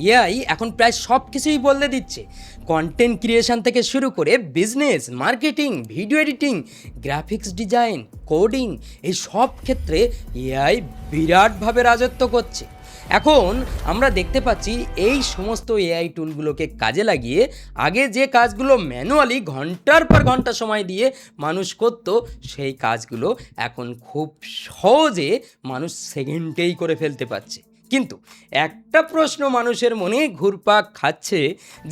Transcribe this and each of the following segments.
AI এখন প্রায় সব কিছুই বদলে দিচ্ছে। কন্টেন্ট ক্রিয়েশন থেকে শুরু করে business, marketing, video editing, graphics design, coding, এই সব ক্ষেত্রে এআই বিরাটভাবে রাজত্ব করছে। এখন আমরা দেখতে পাচ্ছি এই সমস্ত এআই টুলগুলোকে কাজে লাগিয়ে আগে যে কাজগুলো ম্যানুয়ালি ঘন্টার পর ঘন্টা সময় দিয়ে মানুষ করত, সেই কাজগুলো এখন খুব সহজে মানুষ সেকেন্ডেই করে ফেলতে পারছে। কিন্তু একটা প্রশ্ন মানুষের মনে ঘুরপাক খাচ্ছে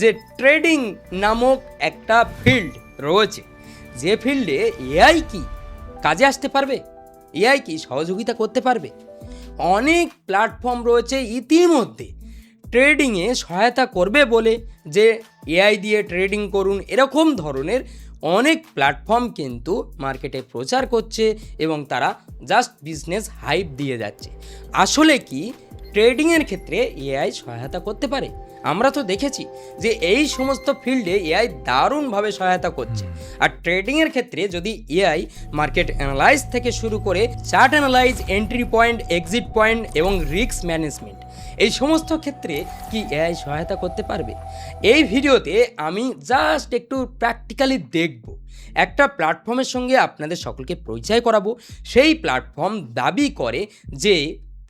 যে ট্রেডিং নামক একটা ফিল্ড রয়েছে, যে ফিল্ডে এআই কি কাজে আসতে পারবে, এআই কি সহযোগিতা করতে পারবে। অনেক প্ল্যাটফর্ম রয়েছে ইতিমধ্যে ট্রেডিংয়ে সহায়তা করবে বলে, যে এআই দিয়ে ট্রেডিং করুন, এরকম ধরনের অনেক প্ল্যাটফর্ম কিন্তু মার্কেটে প্রচার করছে এবং তারা জাস্ট বিজনেস হাইপ দিয়ে যাচ্ছে। আসলে কি ট্রেডিংয়ের ক্ষেত্রে এআই সহায়তা করতে পারে? আমরা তো দেখেছি যে এই সমস্ত ফিল্ডে এআই দারুণভাবে সহায়তা করছে। আর ট্রেডিংয়ের ক্ষেত্রে যদি এআই মার্কেট অ্যানালাইজ থেকে শুরু করে chart analyse, entry point, exit point এবং রিস্ক ম্যানেজমেন্ট, এই সমস্ত ক্ষেত্রে কি এআই সহায়তা করতে পারবে? এই ভিডিওতে আমি জাস্ট একটু প্র্যাকটিক্যালি দেখব, একটা প্ল্যাটফর্মের সঙ্গে আপনাদের সকলকে পরিচয় করাবো। সেই প্ল্যাটফর্ম দাবি করে যে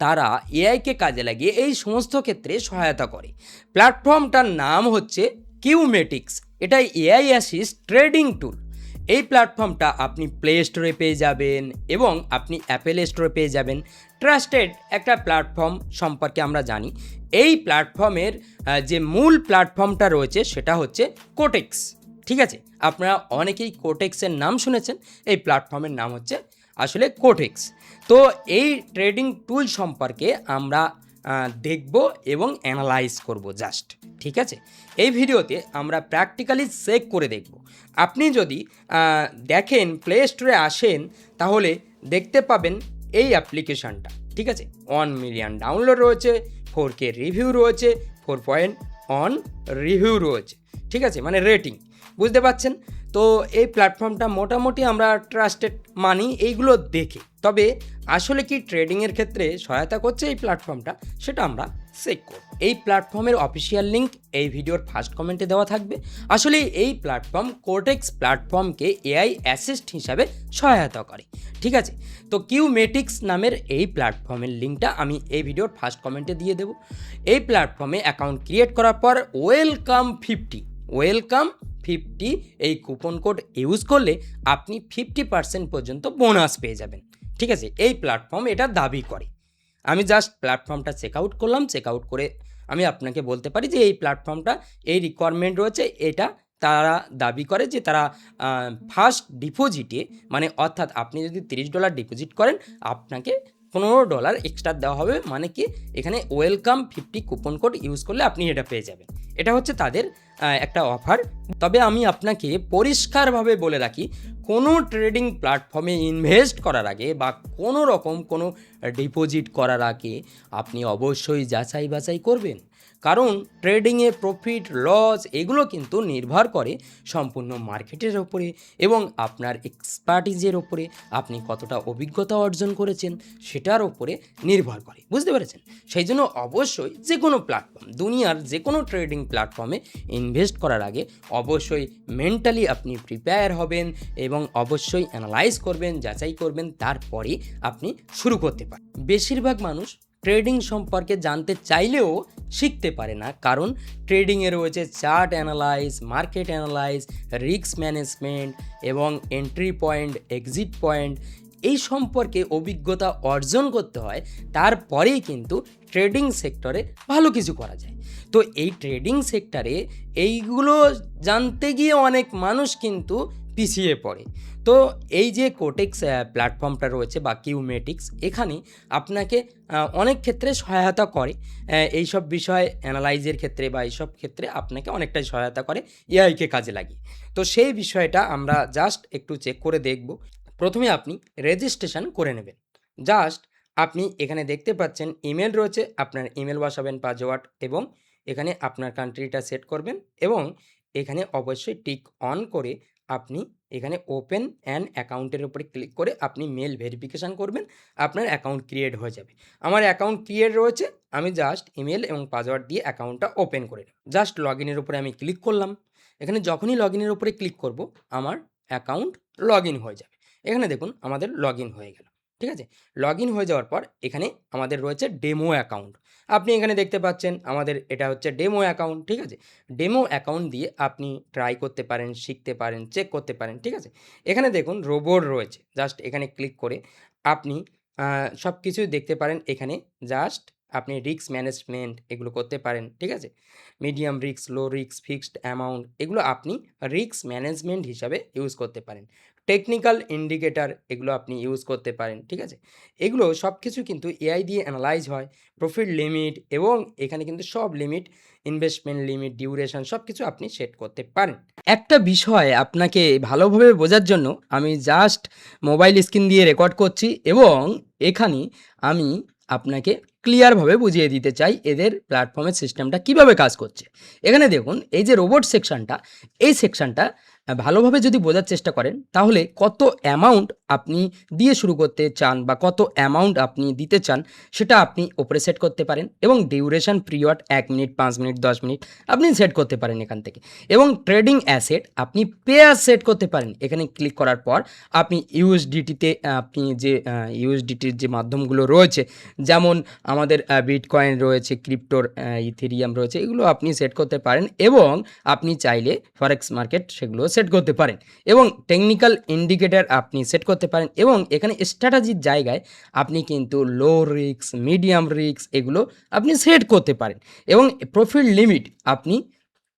তারা এআইকে কাজে লাগিয়ে এই সমস্ত ক্ষেত্রে সহায়তা করে। প্ল্যাটফর্মটার নাম হচ্ছে কিউমেটিক্স। এটা এআই অ্যাসিস্ট ট্রেডিং টুল। এই প্ল্যাটফর্মটা আপনি প্লে স্টোরে পেয়ে যাবেন এবং আপনি অ্যাপেল স্টোরে পেয়ে যাবেন। ট্রাস্টেড একটা প্ল্যাটফর্ম সম্পর্কে আমরা জানি। এই প্ল্যাটফর্মের যে মূল প্ল্যাটফর্মটা রয়েছে সেটা হচ্ছে কোটেক্স। ঠিক আছে, আপনারা অনেকেই কোটেক্সের নাম শুনেছেন। এই প্ল্যাটফর্মের নাম হচ্ছে আসলে কোটেক্স। তো এই ট্রেডিং টুল সম্পর্কে আমরা দেখব এবং অ্যানালাইজ করব জাস্ট। ঠিক আছে, এই ভিডিওতে আমরা প্র্যাকটিক্যালি চেক করে দেখব। আপনি যদি দেখেন, প্লে স্টোরে আসেন, তাহলে দেখতে পাবেন এই অ্যাপ্লিকেশানটা। ঠিক আছে, 1 মিলিয়ন ডাউনলোড রয়েছে, 4K রিভিউ রয়েছে, 4.1 রিভিউ রয়েছে। ঠিক আছে, মানে রেটিং, বুঝতে পারছেন তো। এই প্ল্যাটফর্মটা মোটামুটি আমরা ট্রাস্টেড মানি এইগুলো দেখে। তবে আসলে কি ট্রেডিংয়ের ক্ষেত্রে সহায়তা করছে এই প্ল্যাটফর্মটা, সেটা আমরা চেক করব। এই প্ল্যাটফর্মের অফিসিয়াল লিঙ্ক এই ভিডিওর ফার্স্ট কমেন্টে দেওয়া থাকবে। আসলে এই প্ল্যাটফর্ম কোটেক্স প্ল্যাটফর্মকে এআই অ্যাসিস্ট হিসাবে সহায়তা করে। ঠিক আছে, তো কিউমেটিক্স নামের এই প্ল্যাটফর্মের লিঙ্কটা আমি এই ভিডিওর ফার্স্ট কমেন্টে দিয়ে দেবো। এই প্ল্যাটফর্মে অ্যাকাউন্ট ক্রিয়েট করার পর ওয়েলকাম 50 এই কুপন কোড ইউজ করলে আপনি 50% পর্যন্ত বোনাস পেয়ে যাবেন। ঠিক আছে, এই প্ল্যাটফর্ম এটা দাবি করে। আমি জাস্ট প্ল্যাটফর্মটা চেক আউট করলাম। চেক আউট করে আমি আপনাকে বলতে পারি যে এই প্ল্যাটফর্মটা এই রিকোয়ারমেন্ট রয়েছে। এটা তারা দাবি করে যে তারা ফার্স্ট ডিপোজিটে, মানে অর্থাৎ আপনি যদি $30 ডিপোজিট করেন, আপনাকে $15 এক্সট্রা দেওয়া হবে। মানে কি, এখানে ওয়েলকাম 50 কুপন কোড ইউজ করলে আপনি এটা পেয়ে যাবেন। এটা হচ্ছে তাদের একটা অফার। তবে আমি আপনাকে পরিষ্কারভাবে বলে রাখি, কোনো ট্রেডিং প্ল্যাটফর্মে ইনভেস্ট করার আগে বা কোনো রকম কোনো ডিপোজিট করার আগে আপনি অবশ্যই যাচাই বাছাই করবেন। কারণ ট্রেডিংয়ে প্রফিট লস এগুলো কিন্তু নির্ভর করে সম্পূর্ণ মার্কেটের ওপরে এবং আপনার এক্সপার্টিজের ওপরে, আপনি কতটা অভিজ্ঞতা অর্জন করেছেন সেটার ওপরে নির্ভর করে। বুঝতে পেরেছেন? সেই জন্য অবশ্যই যে কোনো প্ল্যাটফর্ম, দুনিয়ার যে কোনো ট্রেডিং প্ল্যাটফর্মে ইনভেস্ট করার আগে অবশ্যই মেন্টালি আপনি প্রিপেয়ার হবেন এবং অবশ্যই অ্যানালাইজ করবেন, যাচাই করবেন, তারপরে আপনি শুরু করতে পারেন। বেশিরভাগ মানুষ ট্রেডিং সম্পর্কে জানতে চাইলেও শিখতে পারে না, কারণ ট্রেডিংয়ে রয়েছে chart analyse, market analyse, risk management এবং এন্ট্রি পয়েন্ট, এক্সিট পয়েন্ট, এই সম্পর্কে অভিজ্ঞতা অর্জন করতে হয়। তারপরেই কিন্তু ট্রেডিং সেক্টরে ভালো কিছু করা যায়। তো এই ট্রেডিং সেক্টরে এইগুলো জানতে গিয়ে অনেক মানুষ কিন্তু পিছিয়ে পড়ে। তো এই যে কোটেক্স প্ল্যাটফর্মটা রয়েছে বা কিউমেটিক্স, এখানে আপনাকে অনেক ক্ষেত্রে সহায়তা করে। এইসব বিষয় অ্যানালাইজের ক্ষেত্রে বা এইসব ক্ষেত্রে আপনাকে অনেকটাই সহায়তা করে এআইকে কাজে লাগিয়ে। তো সেই বিষয়টা আমরা জাস্ট একটু চেক করে দেখব। প্রথমে আপনি রেজিস্ট্রেশন করে নেবেন। জাস্ট আপনি এখানে দেখতে পাচ্ছেন ইমেল রয়েছে, আপনার ইমেল বসাবেন, পাসওয়ার্ড, এবং এখানে আপনার কান্ট্রিটা সেট করবেন এবং এখানে অবশ্যই টিক অন করে আপনি এখানে ওপেন অ্যান অ্যাকাউন্টের উপরে ক্লিক করে আপনি মেল ভেরিফিকেশান করবেন, আপনার অ্যাকাউন্ট ক্রিয়েট হয়ে যাবে। আমার অ্যাকাউন্ট ক্রিয়েট রয়েছে, আমি জাস্ট ইমেল এবং পাসওয়ার্ড দিয়ে অ্যাকাউন্টটা ওপেন করে নেব। জাস্ট লগ ইনের উপরে আমি ক্লিক করলাম। এখানে যখনই লগ ইনের উপরে ক্লিক করব, আমার অ্যাকাউন্ট লগ ইন হয়ে যাবে। এখানে দেখুন আমাদের লগ ইন হয়ে গেল। ঠিক আছে? লগ ইন হয়ে যাওয়ার পর এখানে আমাদের রয়েছে ডেমো অ্যাকাউন্ট। আপনি এখানে দেখতে পাচ্ছেন আমাদের এটা হচ্ছে ডেমো অ্যাকাউন্ট। ঠিক আছে? ডেমো অ্যাকাউন্ট দিয়ে আপনি ট্রাই করতে পারেন, শিখতে পারেন, চেক করতে পারেন। ঠিক আছে? এখানে দেখুন রোবট রয়েছে। জাস্ট এখানে ক্লিক করে আপনি সব কিছুই দেখতে পারেন। এখানে জাস্ট আপনি রিস্ক ম্যানেজমেন্ট এগুলো করতে পারেন। ঠিক আছে? Medium risk, low risk, fixed amount এগুলো আপনি রিস্ক ম্যানেজমেন্ট হিসাবে ইউজ করতে পারেন। টেকনিক্যাল ইন্ডিকেটর এগুলো আপনি ইউজ করতে পারেন। ঠিক আছে? এগুলো সব কিছু কিন্তু এআই দিয়ে অ্যানালাইজ হয়। প্রফিট লিমিট এবং এখানে কিন্তু সব লিমিট, ইনভেস্টমেন্ট লিমিট, ডিউরেশন সব কিছু আপনি সেট করতে পারেন। একটা বিষয় আপনাকে ভালোভাবে বোঝার জন্য আমি জাস্ট মোবাইল স্ক্রিন দিয়ে রেকর্ড করছি এবং এখানে আমি আপনাকে ক্লিয়ারভাবে বুঝিয়ে দিতে চাই এদের প্ল্যাটফর্মের সিস্টেমটা কিভাবে কাজ করছে। এখানে দেখুন এই যে রোবট সেকশনটা, এই সেকশনটা ভালোভাবে যদি বোঝার চেষ্টা করেন তাহলে কত অ্যামাউন্ট আপনি দিয়ে শুরু করতে চান বা কত অ্যামাউন্ট আপনি দিতে চান সেটা আপনি ওপরে সেট করতে পারেন এবং duration period 1 minute, 5 minute, 10 minute আপনি সেট করতে পারেন এখান থেকে। এবং ট্রেডিং অ্যাসেট আপনি পেয়ার সেট করতে পারেন। এখানে ক্লিক করার পর আপনি ইউএসডিটিতে আপনি যে ইউএসডিটির যে মাধ্যমগুলো রয়েছে, যেমন আমাদের বিটকয়েন রয়েছে, ক্রিপ্টোর ইথেরিয়াম রয়েছে, এগুলো আপনি সেট করতে পারেন এবং আপনি চাইলে ফরেক্স মার্কেট সেগুলো সেট করতে পারেন এবং টেকনিক্যাল ইন্ডিকেটর আপনি সেট করতে পারেন এবং এখানে স্ট্র্যাটেজির জায়গায় আপনি কিন্তু লো রিস্ক, মিডিয়াম রিস্ক এগুলো আপনি সেট করতে পারেন এবং প্রফিট লিমিট আপনি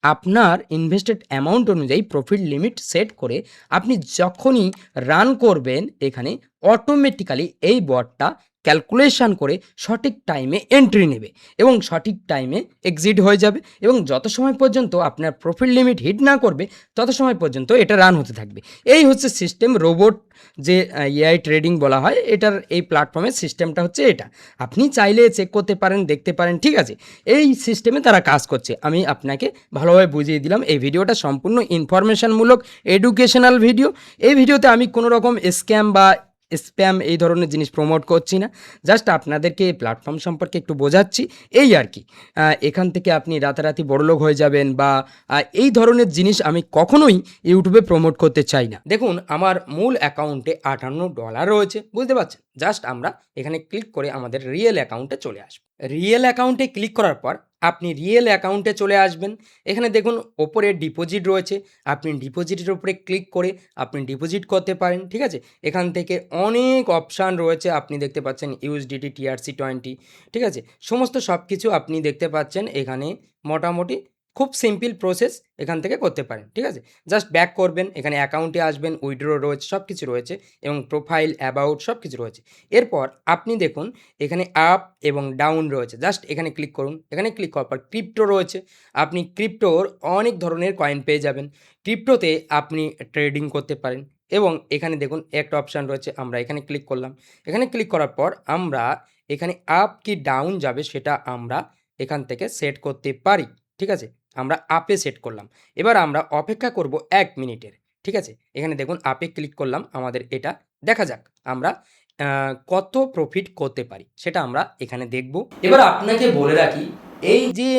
আপনার ইনভেস্টেড অ্যামাউন্ট অনুযায়ী প্রফিট লিমিট সেট করে আপনি যখনই রান করবেন এখানে অটোমেটিক্যালি এই বটটা ক্যালকুলেশন করে সঠিক টাইমে এন্ট্রি নেবে এবং সঠিক টাইমে এক্সিট হয়ে যাবে এবং যত সময় পর্যন্ত আপনার প্রফিট লিমিট হিট না করবে তত সময় পর্যন্ত এটা রান হতে থাকবে। এই হচ্ছে সিস্টেম। রোবট যে এআই ট্রেডিং বলা হয়, এটার এই প্ল্যাটফর্মের সিস্টেমটা হচ্ছে এটা। আপনি চাইলে চেক করতে পারেন, দেখতে পারেন। ঠিক আছে? এই সিস্টেমে তারা কাজ করছে। আমি আপনাকে ভালোভাবে বুঝিয়ে দিলাম। এই ভিডিওটা সম্পূর্ণ ইনফরমেশনমূলক, এডুকেশনাল ভিডিও। এই ভিডিওতে আমি কোনো রকম স্ক্যাম বা স্প্যাম এই ধরনের জিনিস প্রমোট করছি না। জাস্ট আপনাদেরকে এই প্ল্যাটফর্ম সম্পর্কে একটু বোঝাচ্ছি, এই আর কি। এখান থেকে আপনি রাতারাতি বড়লোক হয়ে যাবেন বা এই ধরনের জিনিস আমি কখনোই ইউটিউবে প্রমোট করতে চাই না। দেখুন আমার মূল অ্যাকাউন্টে $58 রয়েছে, বুঝতে পারছেন? জাস্ট আমরা এখানে ক্লিক করে আমাদের রিয়েল অ্যাকাউন্টে চলে আসব। রিয়েল অ্যাকাউন্টে ক্লিক করার পর আপনি রিয়েল অ্যাকাউন্টে চলে আসবেন। এখানে দেখুন ওপরে ডিপোজিট রয়েছে, আপনি ডিপোজিটের উপরে ক্লিক করে আপনি ডিপোজিট করতে পারেন। ঠিক আছে? এখান থেকে অনেক অপশান রয়েছে, আপনি দেখতে পাচ্ছেন ইউএসডিটি, TRC20। ঠিক আছে? সমস্ত সব কিছু আপনি দেখতে পাচ্ছেন এখানে। মোটামুটি খুব সিম্পল প্রসেস এখান থেকে করতে পারেন। ঠিক আছে? জাস্ট ব্যাক করবেন, এখানে অ্যাকাউন্টে আসবেন, উইথড্র রয়েছে, সব কিছু রয়েছে এবং প্রোফাইল, অ্যাবাউট সব কিছু রয়েছে। এরপর আপনি দেখুন এখানে আপ এবং ডাউন রয়েছে, জাস্ট এখানে ক্লিক করুন। এখানে ক্লিক করার পর ক্রিপ্টো রয়েছে, আপনি ক্রিপ্টোর অনেক ধরনের কয়েন পেয়ে যাবেন। ক্রিপ্টোতে আপনি ট্রেডিং করতে পারেন এবং এখানে দেখুন একটা অপশান রয়েছে, আমরা এখানে ক্লিক করলাম। এখানে ক্লিক করার পর আমরা এখানে আপ কি ডাউন যাবে সেটা আমরা এখান থেকে সেট করতে পারি। ঠিক আছে? আমরা আপে সেট করলাম। এবার আমরা অপেক্ষা করব 1 মিনিটের। ঠিক আছে? এখানে দেখুন আপে ক্লিক করলাম, আমাদের এটা দেখা যাক আমরা কত প্রফিট করতে পারি সেটা আমরা এখানে দেখব। এবার আপনাকে বলে রাখি এই যে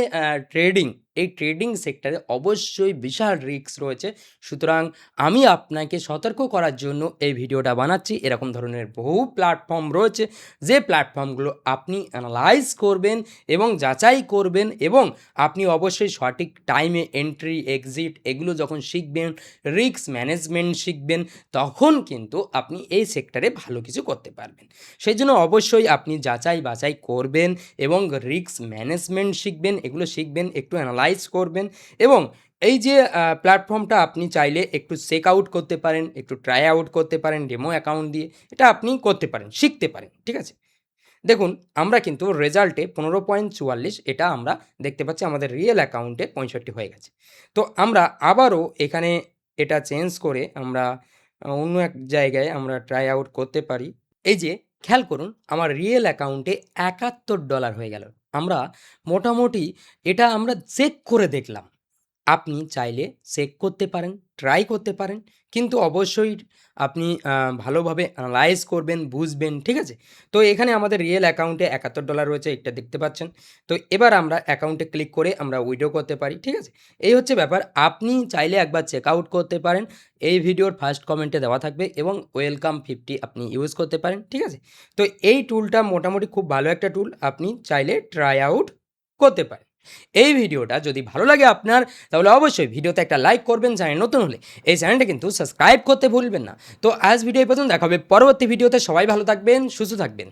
ট্রেডিং, এই ট্রেডিং সেক্টরে অবশ্যই বিশাল রিস্ক রয়েছে। সুতরাং আমি আপনাকে সতর্ক করার জন্য এই ভিডিওটা বানাচ্ছি। এরকম ধরনের বহু প্ল্যাটফর্ম রয়েছে, যে প্ল্যাটফর্মগুলো আপনি অ্যানালাইজ করবেন এবং যাচাই করবেন এবং আপনি অবশ্যই সঠিক টাইমে এন্ট্রি, এক্সিট এগুলো যখন শিখবেন, রিস্ক ম্যানেজমেন্ট শিখবেন, তখন কিন্তু আপনি এই সেক্টরে ভালো কিছু করতে পারবেন। সেই জন্য অবশ্যই আপনি যাচাই বাছাই করবেন এবং রিস্ক ম্যানেজমেন্ট শিখবেন, এগুলো শিখবেন, একটু অ্যানালাইজ করবেন এবং এই যে প্ল্যাটফর্মটা আপনি চাইলে একটু চেক আউট করতে পারেন, একটু ট্রাই আউট করতে পারেন ডেমো অ্যাকাউন্ট দিয়ে, এটা আপনি করতে পারেন, শিখতে পারেন। ঠিক আছে? দেখুন আমরা কিন্তু রেজাল্টে 15.44 এটা আমরা দেখতে পাচ্ছি, আমাদের রিয়েল অ্যাকাউন্টে 65 হয়ে গেছে। তো আমরা আবারও এখানে এটা চেঞ্জ করে আমরা অন্য এক জায়গায় আমরা ট্রাই আউট করতে পারি। এই যে খেয়াল করুন আমার রিয়েল অ্যাকাউন্টে $71 হয়ে গেল। আমরা মোটামুটি এটা আমরা চেক করে দেখলাম। আপনি চাইলে চেক করতে পারেন, ট্রাই করতে পারেন। কিন্তু অবশ্যই আপনি ভালোভাবে অ্যানালাইজ করবেন, বুঝবেন, ঠিক আছে? তো এখানে আমাদের রিয়েল অ্যাকাউন্টে $71 রয়েছে, এটা দেখতে পাচ্ছেন। তো এবার আমরা অ্যাকাউন্টে ক্লিক করে আমরা উইথড্র করতে পারি, ঠিক আছে? এই হচ্ছে ব্যাপার। আপনি চাইলে একবার চেক আউট করতে পারেন। এই ভিডিওর ফার্স্ট কমেন্টে দেওয়া থাকবে এবং ওয়েলকাম 50 আপনি ইউজ করতে পারেন, ঠিক আছে? তো এই টুলটা মোটামুটি খুব ভালো একটা টুল। আপনি চাইলে ট্রাই আউট করতে পারেন। এই ভিডিওটা যদি ভালো লাগে আপনার, তাহলে অবশ্যই ভিডিওতে একটা লাইক করবেন। চ্যানেল নতুন হলে এই চ্যানেলটা কিন্তু সাবস্ক্রাইব করতে ভুলবেন না। তো আজ ভিডিও এই পর্যন্ত, দেখা হবে পরবর্তী ভিডিওতে। সবাই ভালো থাকবেন, সুস্থ থাকবেন।